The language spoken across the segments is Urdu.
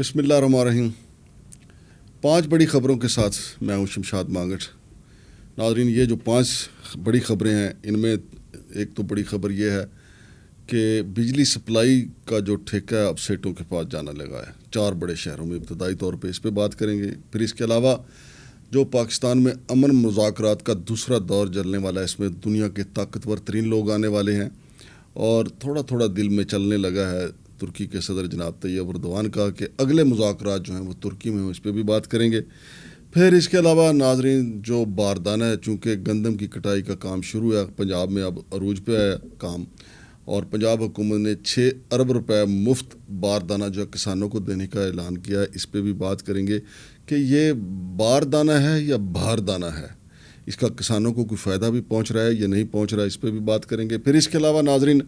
بسم اللہ الرحمن الرحیم۔ 5 بڑی خبروں کے ساتھ میں ہوں شمشاد مانگٹ۔ ناظرین، یہ جو 5 بڑی خبریں ہیں ان میں ایک تو بڑی خبر یہ ہے کہ بجلی سپلائی کا جو ٹھیکہ ہے اب سیٹوں کے پاس جانا لگا ہے 4 بڑے شہروں میں۔ ابتدائی طور پہ اس پہ بات کریں گے، پھر اس کے علاوہ جو پاکستان میں امن مذاکرات کا دوسرا دور چلنے والا ہے، اس میں دنیا کے طاقتور ترین لوگ آنے والے ہیں، اور تھوڑا تھوڑا دل میں چلنے لگا ہے ترکی کے صدر جناب طیب اردوان کا کہ اگلے مذاکرات جو ہیں وہ ترکی میں ہوں، اس پہ بھی بات کریں گے۔ پھر اس کے علاوہ ناظرین جو باردانہ ہے، چونکہ گندم کی کٹائی کا کام شروع ہے، پنجاب میں اب عروج پہ ہے کام، اور پنجاب حکومت نے 6 ارب روپے مفت باردانہ جو کسانوں کو دینے کا اعلان کیا ہے، اس پہ بھی بات کریں گے کہ یہ باردانہ ہے یا باردانہ ہے، اس کا کسانوں کو کوئی فائدہ بھی پہنچ رہا ہے یا نہیں پہنچ رہا ہے، اس پہ بھی بات کریں گے۔ پھر اس کے علاوہ ناظرین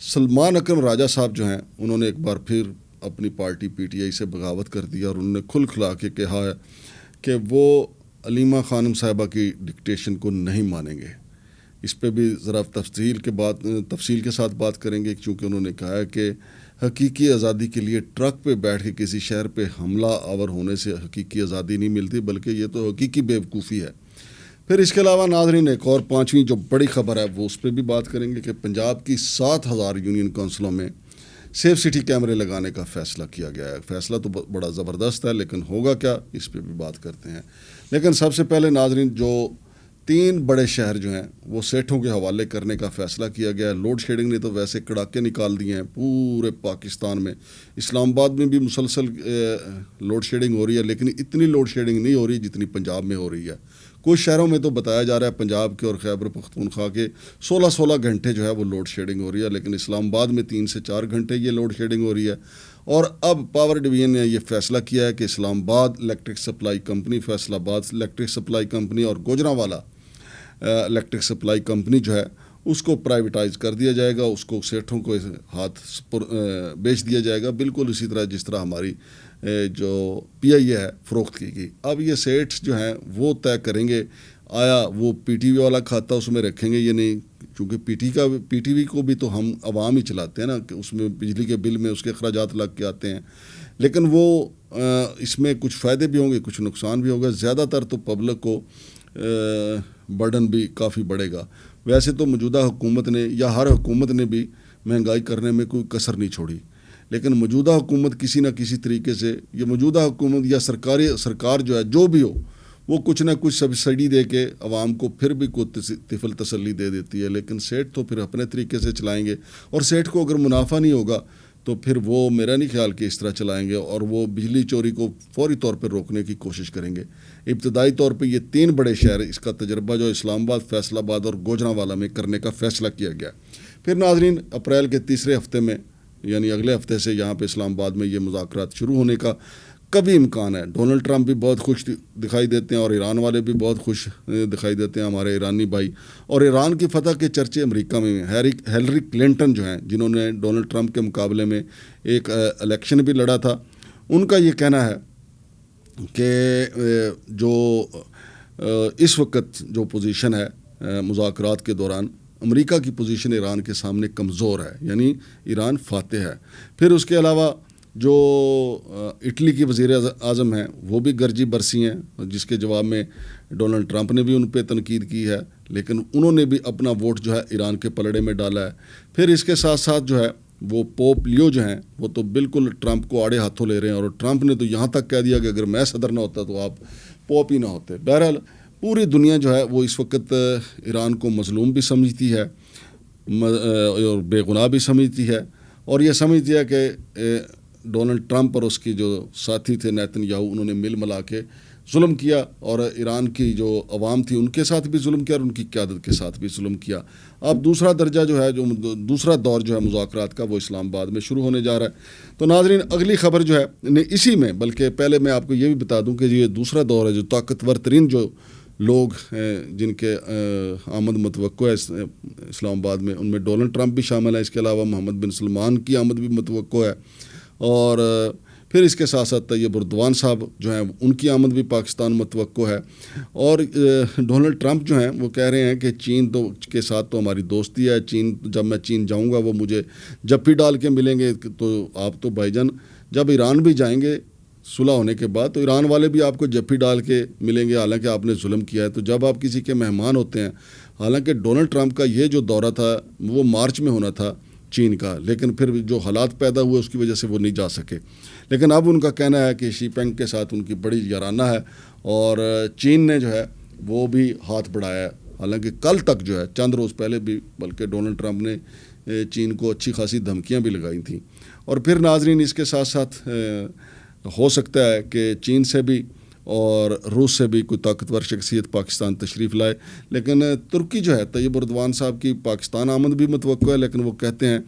سلمان اکرم راجہ صاحب جو ہیں انہوں نے ایک بار پھر اپنی پارٹی پی ٹی آئی سے بغاوت کر دیا، اور انہوں نے کھل کھلا کے کہا ہے کہ وہ علیمہ خانم صاحبہ کی ڈکٹیشن کو نہیں مانیں گے۔ اس پہ بھی ذرا تفصیل کے ساتھ بات کریں گے، چونکہ انہوں نے کہا ہے کہ حقیقی آزادی کے لیے ٹرک پہ بیٹھ کے کسی شہر پہ حملہ آور ہونے سے حقیقی آزادی نہیں ملتی، بلکہ یہ تو حقیقی بیوقوفی ہے۔ پھر اس کے علاوہ ناظرین ایک اور 5ویں جو بڑی خبر ہے وہ اس پہ بھی بات کریں گے کہ پنجاب کی 7000 یونین کونسلوں میں سیف سٹی کیمرے لگانے کا فیصلہ کیا گیا ہے۔ فیصلہ تو بڑا زبردست ہے، لیکن ہوگا کیا، اس پہ بھی بات کرتے ہیں۔ لیکن سب سے پہلے ناظرین جو 3 بڑے شہر جو ہیں وہ سیٹھوں کے حوالے کرنے کا فیصلہ کیا گیا ہے۔ لوڈ شیڈنگ نے تو ویسے کڑاکے نکال دیے ہیں پورے پاکستان میں، اسلام آباد میں بھی مسلسل لوڈ شیڈنگ ہو رہی ہے، لیکن اتنی لوڈ شیڈنگ نہیں ہو رہی جتنی پنجاب میں ہو رہی ہے۔ کچھ شہروں میں تو بتایا جا رہا ہے پنجاب کے اور خیبر پختونخوا کے 16 گھنٹے جو ہے وہ لوڈ شیڈنگ ہو رہی ہے، لیکن اسلام آباد میں 3 سے 4 گھنٹے یہ لوڈ شیڈنگ ہو رہی ہے۔ اور اب پاور ڈویژن نے یہ فیصلہ کیا ہے کہ اسلام آباد الیکٹرک سپلائی کمپنی، فیصل آباد الیکٹرک سپلائی کمپنی اور گوجرانوالا الیکٹرک سپلائی کمپنی جو ہے اس کو پرائیویٹائز کر دیا جائے گا، اس کو سیٹھوں کو ہاتھ بیچ دیا جائے گا، بالکل اسی طرح جس طرح ہماری جو پی آئی اے ہے فروخت کی گئی۔ اب یہ سیٹھ جو ہیں وہ طے کریں گے آیا وہ پی ٹی وی والا کھاتا اس میں رکھیں گے یا نہیں، چونکہ پی ٹی وی کو بھی تو ہم عوام ہی چلاتے ہیں نا، کہ اس میں بجلی کے بل میں اس کے اخراجات لگ کے آتے ہیں، لیکن وہ اس میں کچھ فائدے بھی ہوں گے کچھ نقصان بھی ہوگا، زیادہ تر تو پبلک کو برڈن بھی کافی بڑھے گا۔ ویسے تو موجودہ حکومت نے یا ہر حکومت نے بھی مہنگائی کرنے میں کوئی کسر نہیں چھوڑی، لیکن موجودہ حکومت کسی نہ کسی طریقے سے، یہ موجودہ حکومت یا سرکار جو ہے جو بھی ہو، وہ کچھ نہ کچھ سبسڈی دے کے عوام کو پھر بھی کوئی طفل تسلی دے دیتی ہے، لیکن سیٹ تو پھر اپنے طریقے سے چلائیں گے، اور سیٹ کو اگر منافع نہیں ہوگا تو پھر وہ میرا نہیں خیال کہ اس طرح چلائیں گے، اور وہ بجلی چوری کو فوری طور پر روکنے کی کوشش کریں گے۔ ابتدائی طور پہ یہ 3 بڑے شہر، اس کا تجربہ جو اسلام آباد، فیصل آباد اور گوجرانوالا میں کرنے کا فیصلہ کیا گیا۔ پھر ناظرین اپریل کے تیسرے ہفتے میں، یعنی اگلے ہفتے سے یہاں پہ اسلام آباد میں یہ مذاکرات شروع ہونے کا کبھی امکان ہے۔ ڈونلڈ ٹرمپ بھی بہت خوش دکھائی دیتے ہیں، اور ایران والے بھی بہت خوش دکھائی دیتے ہیں، ہمارے ایرانی بھائی، اور ایران کی فتح کے چرچے امریکہ میں ہیلری کلنٹن جو ہیں جنہوں نے ڈونلڈ ٹرمپ کے مقابلے میں ایک الیکشن بھی لڑا تھا، ان کا یہ کہنا ہے کہ جو اس وقت جو پوزیشن ہے مذاکرات کے دوران، امریکہ کی پوزیشن ایران کے سامنے کمزور ہے، یعنی ایران فاتح ہے۔ پھر اس کے علاوہ جو اٹلی کی وزیر اعظم ہیں وہ بھی گرجی برسی ہیں، جس کے جواب میں ڈونلڈ ٹرمپ نے بھی ان پہ تنقید کی ہے، لیکن انہوں نے بھی اپنا ووٹ جو ہے ایران کے پلڑے میں ڈالا ہے۔ پھر اس کے ساتھ ساتھ جو ہے وہ پوپ لیو جو ہیں وہ تو بالکل ٹرمپ کو آڑے ہاتھوں لے رہے ہیں، اور ٹرمپ نے تو یہاں تک کہہ دیا کہ اگر میں صدر نہ ہوتا تو آپ پوپ ہی نہ ہوتے۔ بہرحال پوری دنیا جو ہے وہ اس وقت ایران کو مظلوم بھی سمجھتی ہے اور بے گناہ بھی سمجھتی ہے، اور یہ سمجھتی ہے کہ ڈونلڈ ٹرمپ اور اس کی جو ساتھی تھے نیتن یاہو، انہوں نے مل ملا کے ظلم کیا، اور ایران کی جو عوام تھی ان کے ساتھ بھی ظلم کیا، اور ان کی قیادت کے ساتھ بھی ظلم کیا۔ اب دوسرا درجہ جو ہے، جو دوسرا دور جو ہے مذاکرات کا، وہ اسلام آباد میں شروع ہونے جا رہا ہے۔ تو ناظرین اگلی خبر جو ہے اسی میں، بلکہ پہلے میں آپ کو یہ بھی بتا دوں کہ یہ دوسرا دور ہے، جو طاقتور ترین جو لوگ ہیں جن کے آمد متوقع ہے اسلام آباد میں، ان میں ڈونلڈ ٹرمپ بھی شامل ہے، اس کے علاوہ محمد بن سلمان کی آمد بھی متوقع ہے، اور پھر اس کے ساتھ ساتھ طیب اردوان صاحب جو ہیں ان کی آمد بھی پاکستان متوقع ہے، اور ڈونلڈ ٹرمپ جو ہیں وہ کہہ رہے ہیں کہ چین کے ساتھ تو ہماری دوستی ہے، جب میں چین جاؤں گا وہ مجھے جپی ڈال کے ملیں گے، تو آپ تو بھائی جان جب ایران بھی جائیں گے صلح ہونے کے بعد تو ایران والے بھی آپ کو جفی ڈال کے ملیں گے، حالانکہ آپ نے ظلم کیا ہے. تو جب آپ کسی کے مہمان ہوتے ہیں، حالانکہ ڈونلڈ ٹرمپ کا یہ جو دورہ تھا وہ مارچ میں ہونا تھا چین کا، لیکن پھر جو حالات پیدا ہوئے اس کی وجہ سے وہ نہیں جا سکے. لیکن اب ان کا کہنا ہے کہ شی پینگ کے ساتھ ان کی بڑی یارانہ ہے اور چین نے جو ہے وہ بھی ہاتھ بڑھایا ہے. حالانکہ کل تک جو ہے چند روز پہلے بھی بلکہ ڈونلڈ ٹرمپ نے چین کو اچھی خاصی دھمکیاں بھی لگائی تھیں. اور پھر ناظرین اس کے ساتھ ساتھ ہو سکتا ہے کہ چین سے بھی اور روس سے بھی کوئی طاقتور شخصیت پاکستان تشریف لائے. لیکن ترکی جو ہے طیب اردوان صاحب کی پاکستان آمد بھی متوقع ہے، لیکن وہ کہتے ہیں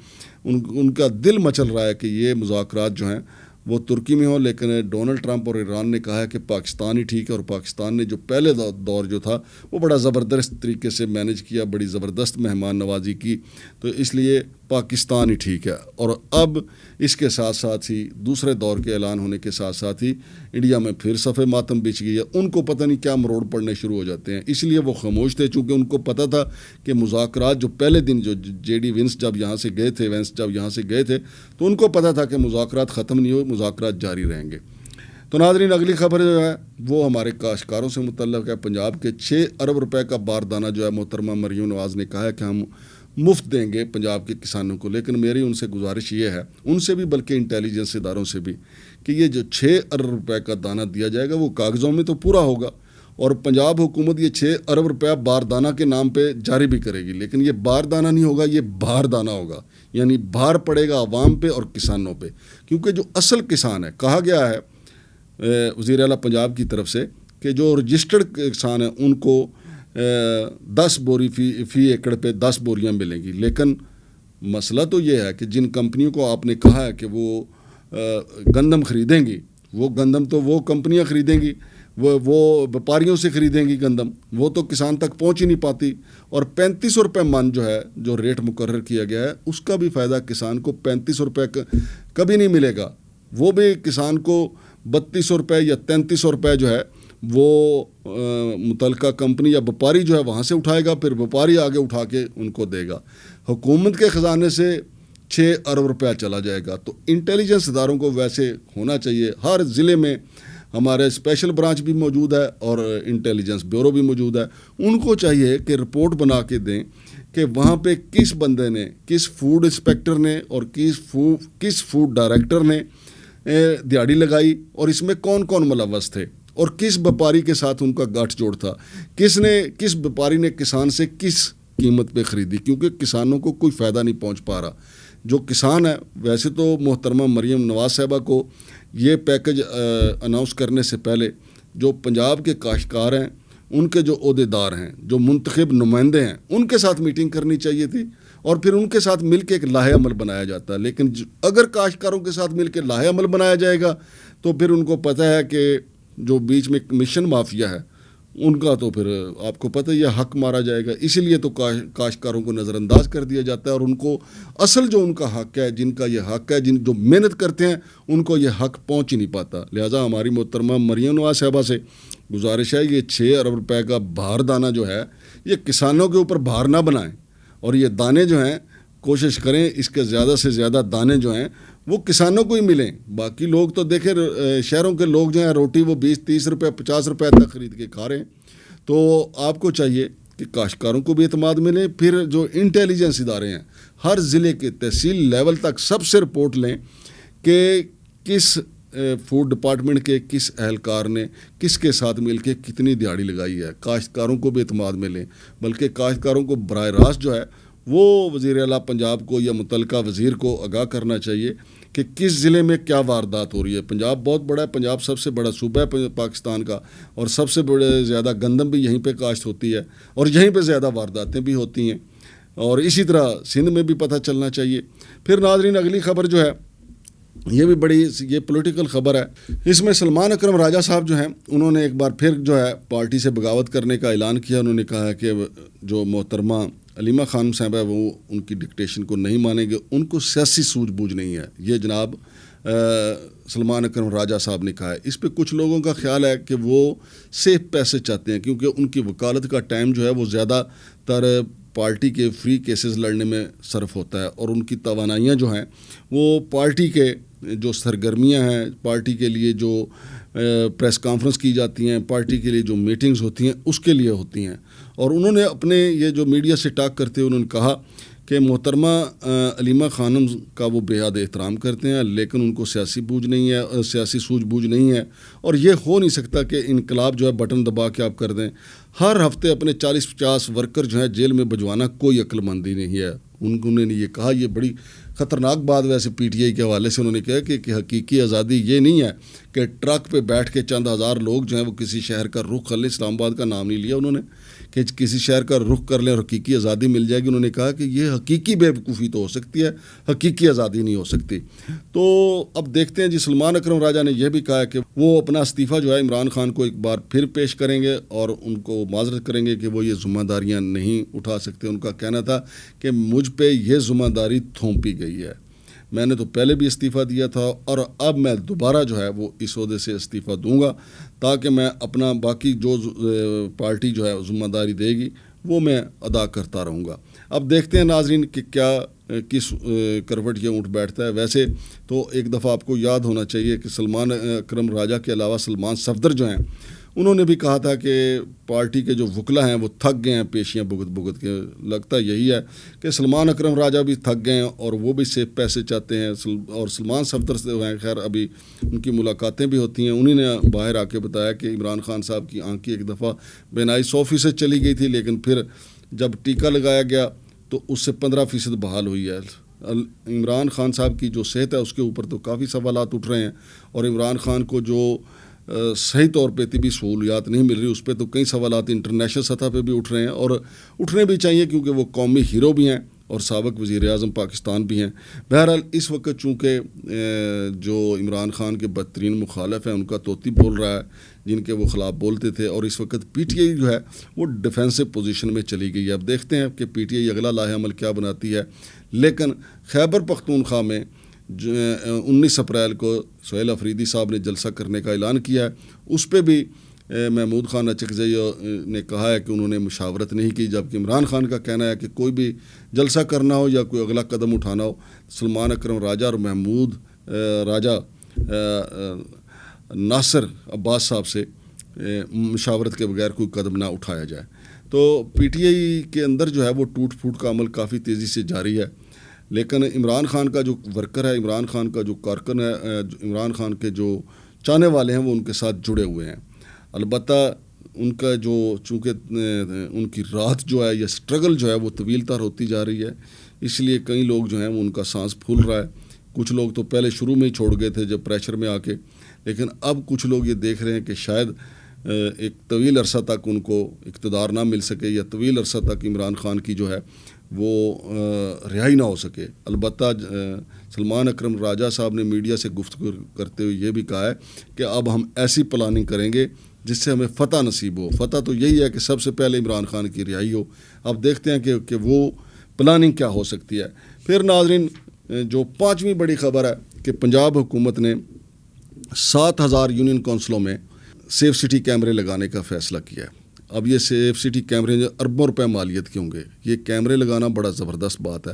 ان کا دل مچل رہا ہے کہ یہ مذاکرات جو ہیں وہ ترکی میں ہوں. لیکن ڈونلڈ ٹرمپ اور ایران نے کہا ہے کہ پاکستان ہی ٹھیک ہے، اور پاکستان نے جو پہلے دور جو تھا وہ بڑا زبردست طریقے سے مینج کیا، بڑی زبردست مہمان نوازی کی، تو اس لیے پاکستان ہی ٹھیک ہے. اور اب اس کے ساتھ ساتھ ہی دوسرے دور کے اعلان ہونے کے ساتھ ساتھ ہی انڈیا میں پھر صف ماتم بچ گئی ہے. ان کو پتہ نہیں کیا مروڑ پڑنے شروع ہو جاتے ہیں، اس لیے وہ خاموش تھے، چونکہ ان کو پتہ تھا کہ مذاکرات جو پہلے دن جو جے ڈی وینس جب یہاں سے گئے تھے تو ان کو پتہ تھا کہ مذاکرات ختم نہیں ہوئے، مذاکرات جاری رہیں گے. تو ناظرین اگلی خبر جو ہے وہ ہمارے کاشتکاروں سے متعلق ہے. پنجاب کے 6 ارب روپے کا باردانہ جو ہے محترمہ مریم نواز نے کہا ہے کہ ہم مفت دیں گے پنجاب کے کسانوں کو. لیکن میری ان سے گزارش یہ ہے، ان سے بھی بلکہ انٹیلیجنس اداروں سے بھی، کہ یہ جو 6 ارب روپے کا دانہ دیا جائے گا وہ کاغذوں میں تو پورا ہوگا، اور پنجاب حکومت یہ 6 ارب روپے باردانہ کے نام پہ جاری بھی کرے گی، لیکن یہ باردانہ نہیں ہوگا، یہ باردانہ ہوگا، یعنی بھار پڑے گا عوام پہ اور کسانوں پہ. کیونکہ جو اصل کسان ہے، کہا گیا ہے وزیر اعلیٰ پنجاب کی طرف سے کہ جو رجسٹرڈ کسان ہیں ان کو 10 بوری فی ایکڑ پہ 10 بوریاں ملیں گی. لیکن مسئلہ تو یہ ہے کہ جن کمپنیوں کو آپ نے کہا ہے کہ وہ گندم خریدیں گی، وہ گندم تو وہ کمپنیاں خریدیں گی، وہ وپاریوں سے خریدیں گی گندم، وہ تو کسان تک پہنچ ہی نہیں پاتی. اور 3500 روپے من جو ہے جو ریٹ مقرر کیا گیا ہے اس کا بھی فائدہ کسان کو 3500 روپے کبھی نہیں ملے گا. وہ بھی کسان کو 3200 روپے یا 3300 روپے جو ہے وہ متعلقہ کمپنی یا وپاری جو ہے وہاں سے اٹھائے گا، پھر وپاری آگے اٹھا کے ان کو دے گا. حکومت کے خزانے سے 6 ارب روپیہ چلا جائے گا. تو انٹیلیجنس اداروں کو ویسے ہونا چاہیے، ہر ضلع میں ہمارے اسپیشل برانچ بھی موجود ہے اور انٹیلیجنس بیورو بھی موجود ہے، ان کو چاہیے کہ رپورٹ بنا کے دیں کہ وہاں پہ کس بندے نے، کس فوڈ انسپیکٹر نے اور کس فوڈ ڈائریکٹر نے دیہڑی لگائی، اور اس میں کون کون ملوث تھے، اور کس وپاری کے ساتھ ان کا گٹھ جوڑ تھا، کس وپاری نے کسان سے کس قیمت پہ خریدی، کیونکہ کسانوں کو کوئی فائدہ نہیں پہنچ پا رہا. جو کسان ہے، ویسے تو محترمہ مریم نواز صاحبہ کو یہ پیکج اناؤنس کرنے سے پہلے جو پنجاب کے کاشتکار ہیں، ان کے جو عہدیدار ہیں، جو منتخب نمائندے ہیں، ان کے ساتھ میٹنگ کرنی چاہیے تھی، اور پھر ان کے ساتھ مل کے ایک لاہے عمل بنایا جاتا ہے. لیکن اگر کاشتکاروں کے ساتھ مل کے لاہے عمل بنایا جائے گا تو پھر ان کو پتہ ہے کہ جو بیچ میں کمیشن مافیا ہے ان کا تو پھر آپ کو پتہ یہ حق مارا جائے گا. اسی لیے تو کاشتکاروں کو نظر انداز کر دیا جاتا ہے، اور ان کو اصل جو ان کا حق ہے، جن کا یہ حق ہے، جو محنت کرتے ہیں، ان کو یہ حق پہنچ ہی نہیں پاتا. لہٰذا ہماری محترمہ مریم نواز صاحبہ سے گزارش ہے، یہ 6 ارب روپے کا باردانہ جو ہے یہ کسانوں کے اوپر بھار نہ بنائیں، اور یہ دانے جو ہیں کوشش کریں اس کے زیادہ سے زیادہ دانے جو ہیں وہ کسانوں کو ہی ملیں. باقی لوگ تو دیکھیں شہروں کے لوگ جو ہیں روٹی وہ 20-30 روپے 50 روپے تک خرید کے کھا رہے ہیں. تو آپ کو چاہیے کہ کاشتکاروں کو بھی اعتماد ملے. پھر جو انٹیلیجنس ادارے ہیں ہر ضلع کے تحصیل لیول تک سب سے رپورٹ لیں کہ کس فوڈ ڈپارٹمنٹ کے کس اہلکار نے کس کے ساتھ مل کے کتنی دیہڑی لگائی ہے. کاشتکاروں کو بھی اعتماد ملے، بلکہ کاشتکاروں کو براہ راست جو ہے وہ وزیر اعلیٰ پنجاب کو یا متعلقہ وزیر کو آگاہ کرنا چاہیے کہ کس ضلع میں کیا واردات ہو رہی ہے. پنجاب بہت بڑا ہے، پنجاب سب سے بڑا صوبہ ہے پاکستان کا، اور سب سے زیادہ گندم بھی یہیں پہ کاشت ہوتی ہے، اور یہیں پہ زیادہ وارداتیں بھی ہوتی ہیں، اور اسی طرح سندھ میں بھی پتہ چلنا چاہیے. پھر ناظرین اگلی خبر جو ہے یہ بھی بڑی یہ پولیٹیکل خبر ہے. اس میں سلمان اکرم راجہ صاحب جو ہیں انہوں نے ایک بار پھر جو ہے پارٹی سے بغاوت کرنے کا اعلان کیا. انہوں نے کہا ہے کہ جو محترمہ علیمہ خانم صاحب ہے وہ ان کی ڈکٹیشن کو نہیں مانیں گے، ان کو سیاسی سوجھ بوجھ نہیں ہے. یہ جناب سلمان اکرم راجہ صاحب نے کہا ہے. اس پہ کچھ لوگوں کا خیال ہے کہ وہ سیف پیسے چاہتے ہیں، کیونکہ ان کی وکالت کا ٹائم جو ہے وہ زیادہ تر پارٹی کے فری کیسز لڑنے میں صرف ہوتا ہے، اور ان کی توانائیاں جو ہیں وہ پارٹی کے جو سرگرمیاں ہیں، پارٹی کے لیے جو پریس کانفرنس کی جاتی ہیں، پارٹی کے لیے جو میٹنگز ہوتی ہیں اس کے لیے ہوتی ہیں۔ اور انہوں نے اپنے یہ جو میڈیا سے ٹاک کرتے ہوئے انہوں نے کہا کہ محترمہ علیمہ خانم کا وہ بے حد احترام کرتے ہیں، لیکن ان کو سیاسی سوجھ بوجھ نہیں ہے، اور یہ ہو نہیں سکتا کہ انقلاب جو ہے بٹن دبا کے آپ کر دیں۔ ہر ہفتے اپنے 40-50 ورکر جو ہیں جیل میں بھجوانا کوئی عقل مندی نہیں ہے۔ انہوں نے یہ کہا، یہ بڑی خطرناک بات ویسے پی ٹی آئی کے حوالے سے انہوں نے کہا کہ حقیقی آزادی یہ نہیں ہے کہ ٹرک پہ بیٹھ کے چند ہزار لوگ جو ہیں وہ کسی شہر کا رخ کر لیں۔ اسلام آباد کا نام نہیں لیا انہوں نے کہ کسی شہر کا رخ کر لیں اور حقیقی آزادی مل جائے گی۔ انہوں نے کہا کہ یہ حقیقی بے وقوفی تو ہو سکتی ہے، حقیقی آزادی نہیں ہو سکتی۔ تو اب دیکھتے ہیں جی، سلمان اکرم راجہ نے یہ بھی کہا ہے کہ وہ اپنا استعفیٰ جو ہے عمران خان کو ایک بار پھر پیش کریں گے اور ان کو معذرت کریں گے کہ وہ یہ ذمہ داریاں نہیں اٹھا سکتے۔ ان کا کہنا تھا کہ مجھ پہ یہ ذمہ داری تھوپی گئی ہے، میں نے تو پہلے بھی استعفیٰ دیا تھا اور اب میں دوبارہ جو ہے وہ اس عہدے سے استعفیٰ دوں گا تاکہ میں اپنا باقی جو پارٹی جو ہے ذمہ داری دے گی وہ میں ادا کرتا رہوں گا۔ اب دیکھتے ہیں ناظرین کہ کیا کس کروٹ یہ اٹھ بیٹھتا ہے۔ ویسے تو ایک دفعہ آپ کو یاد ہونا چاہیے کہ سلمان اکرم راجہ کے علاوہ سلمان صفدر جو ہیں انہوں نے بھی کہا تھا کہ پارٹی کے جو وکلا ہیں وہ تھک گئے ہیں پیشیاں بھگت کے۔ لگتا یہی ہے کہ سلمان اکرم راجہ بھی تھک گئے ہیں اور وہ بھی سیف پیسے چاہتے ہیں، اور سلمان صفدر سے ہیں خیر ابھی ان کی ملاقاتیں بھی ہوتی ہیں۔ انہیں نے باہر آ کے بتایا کہ عمران خان صاحب کی آنکھ ایک دفعہ بینائی 100% چلی گئی تھی، لیکن پھر جب ٹیکہ لگایا گیا تو اس سے 15% بحال ہوئی ہے۔ عمران خان صاحب کی جو صحت ہے اس کے اوپر تو کافی سوالات اٹھ رہے ہیں، اور عمران خان کو جو صحیح طور پہ طبی سہولیات نہیں مل رہی اس پہ تو کئی سوالات انٹرنیشنل سطح پہ بھی اٹھ رہے ہیں، اور اٹھنے بھی چاہیے کیونکہ وہ قومی ہیرو بھی ہیں اور سابق وزیر اعظم پاکستان بھی ہیں۔ بہرحال اس وقت چونکہ جو عمران خان کے بدترین مخالف ہیں ان کا طوطی بول رہا ہے جن کے وہ خلاف بولتے تھے، اور اس وقت پی ٹی آئی جو ہے وہ ڈیفینسو پوزیشن میں چلی گئی ہے۔ اب دیکھتے ہیں کہ پی ٹی آئی اگلا لاہ عمل کیا بناتی ہے، لیکن خیبر پختونخوا میں 19 اپریل کو سہیل افریدی صاحب نے جلسہ کرنے کا اعلان کیا ہے، اس پہ بھی محمود خان اچکزئی نے کہا ہے کہ انہوں نے مشاورت نہیں کی، جبکہ عمران خان کا کہنا ہے کہ کوئی بھی جلسہ کرنا ہو یا کوئی اگلا قدم اٹھانا ہو سلمان اکرم راجہ اور محمود راجہ ناصر عباس صاحب سے مشاورت کے بغیر کوئی قدم نہ اٹھایا جائے۔ تو پی ٹی آئی کے اندر جو ہے وہ ٹوٹ پھوٹ کا عمل کافی تیزی سے جاری ہے، لیکن عمران خان کا جو ورکر ہے، عمران خان کا جو کارکن ہے، عمران خان کے جو چاہنے والے ہیں وہ ان کے ساتھ جڑے ہوئے ہیں۔ البتہ ان کا جو چونکہ ان کی رات جو ہے یا سٹرگل جو ہے وہ طویل تر ہوتی جا رہی ہے، اس لیے کئی لوگ جو ہیں وہ ان کا سانس پھول رہا ہے۔ کچھ لوگ تو پہلے شروع میں ہی چھوڑ گئے تھے جب پریشر میں آ کے، لیکن اب کچھ لوگ یہ دیکھ رہے ہیں کہ شاید ایک طویل عرصہ تک ان کو اقتدار نہ مل سکے یا طویل عرصہ تک عمران خان کی جو ہے وہ رہائی نہ ہو سکے۔ البتہ سلمان اکرم راجہ صاحب نے میڈیا سے گفتگو کرتے ہوئے یہ بھی کہا ہے کہ اب ہم ایسی پلاننگ کریں گے جس سے ہمیں فتح نصیب ہو۔ فتح تو یہی ہے کہ سب سے پہلے عمران خان کی رہائی ہو۔ اب دیکھتے ہیں کہ وہ پلاننگ کیا ہو سکتی ہے۔ پھر ناظرین جو 5ویں بڑی خبر ہے کہ پنجاب حکومت نے 7000 یونین کونسلوں میں سیف سٹی کیمرے لگانے کا فیصلہ کیا ہے۔ اب یہ سیف سٹی کیمرے اربوں روپے مالیت کے ہوں گے، یہ کیمرے لگانا بڑا زبردست بات ہے۔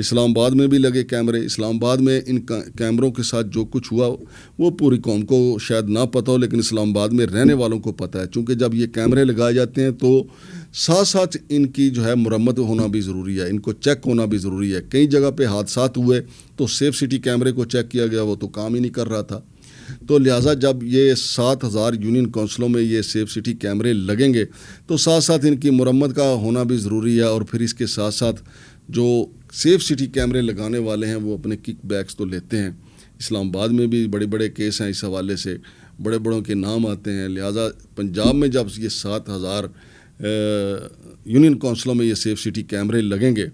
اسلام آباد میں بھی لگے کیمرے، اسلام آباد میں ان کیمروں کے ساتھ جو کچھ ہوا وہ پوری قوم کو شاید نہ پتہ ہو، لیکن اسلام آباد میں رہنے والوں کو پتہ ہے، چونکہ جب یہ کیمرے لگائے جاتے ہیں تو ساتھ ساتھ ان کی جو ہے مرمت ہونا بھی ضروری ہے، ان کو چیک ہونا بھی ضروری ہے۔ کئی جگہ پہ حادثات ہوئے تو سیف سٹی کیمرے کو چیک کیا گیا، وہ تو کام ہی نہیں کر رہا تھا۔ تو لہٰذا جب یہ 7000 یونین کونسلوں میں یہ سیف سٹی کیمرے لگیں گے تو ساتھ ساتھ ان کی مرمت کا ہونا بھی ضروری ہے، اور پھر اس کے ساتھ ساتھ جو سیف سٹی کیمرے لگانے والے ہیں وہ اپنے کک بیکس تو لیتے ہیں۔ اسلام آباد میں بھی بڑے بڑے کیس ہیں، اس حوالے سے بڑے بڑوں کے نام آتے ہیں۔ لہٰذا پنجاب میں جب یہ 7000 یونین کونسلوں میں یہ سیف سٹی کیمرے لگیں گے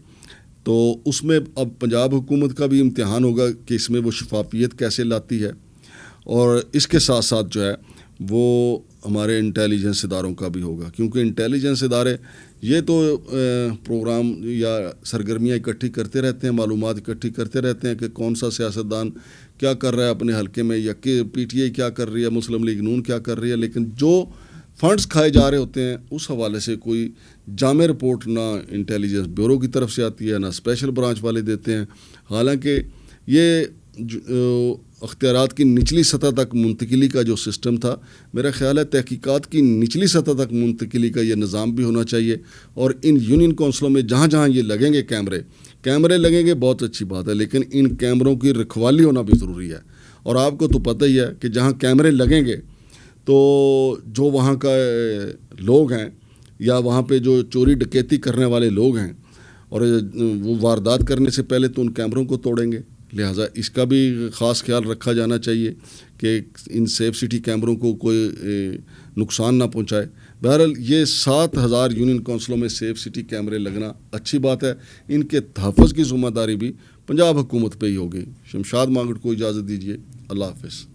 تو اس میں اب پنجاب حکومت کا بھی امتحان ہوگا کہ اس میں وہ شفافیت کیسے لاتی ہے، اور اس کے ساتھ ساتھ جو ہے وہ ہمارے انٹیلیجنس اداروں کا بھی ہوگا، کیونکہ انٹیلیجنس ادارے یہ تو پروگرام یا سرگرمیاں اکٹھی کرتے رہتے ہیں، معلومات اکٹھی کرتے رہتے ہیں کہ کون سا سیاستدان کیا کر رہا ہے اپنے حلقے میں، یا کہ پی ٹی آئی کیا کر رہی ہے، مسلم لیگ نون کیا کر رہی ہے، لیکن جو فنڈز کھائے جا رہے ہوتے ہیں، اس حوالے سے کوئی جامع رپورٹ نہ انٹیلیجنس بیورو کی طرف سے آتی ہے، نہ اسپیشل برانچ والے دیتے ہیں. حالانکہ یہ اختیارات کی نچلی سطح تک منتقلی کا جو سسٹم تھا، میرا خیال ہے تحقیقات کی نچلی سطح تک منتقلی کا یہ نظام بھی ہونا چاہیے. اور ان یونین کونسلوں میں جہاں جہاں یہ لگیں گے کیمرے لگیں گے، بہت اچھی بات ہے، لیکن ان کیمروں کی رکھوالی ہونا بھی ضروری ہے. اور آپ کو تو پتہ ہی ہے کہ جہاں کیمرے لگیں گے تو جو وہاں کا لوگ ہیں یا وہاں پہ جو چوری ڈکیتی کرنے والے لوگ ہیں اور وہ واردات کرنے سے پہلے تو ان کیمروں کو توڑیں گے. لہٰذا اس کا بھی خاص خیال رکھا جانا چاہیے کہ ان سیف سٹی کیمروں کو کوئی نقصان نہ پہنچائے. بہرحال یہ 7,000 یونین کونسلوں میں سیف سٹی کیمرے لگنا اچھی بات ہے. ان کے تحفظ کی ذمہ داری بھی پنجاب حکومت پہ ہی ہوگی. شمشاد مانگٹ کو اجازت دیجیے. اللہ حافظ.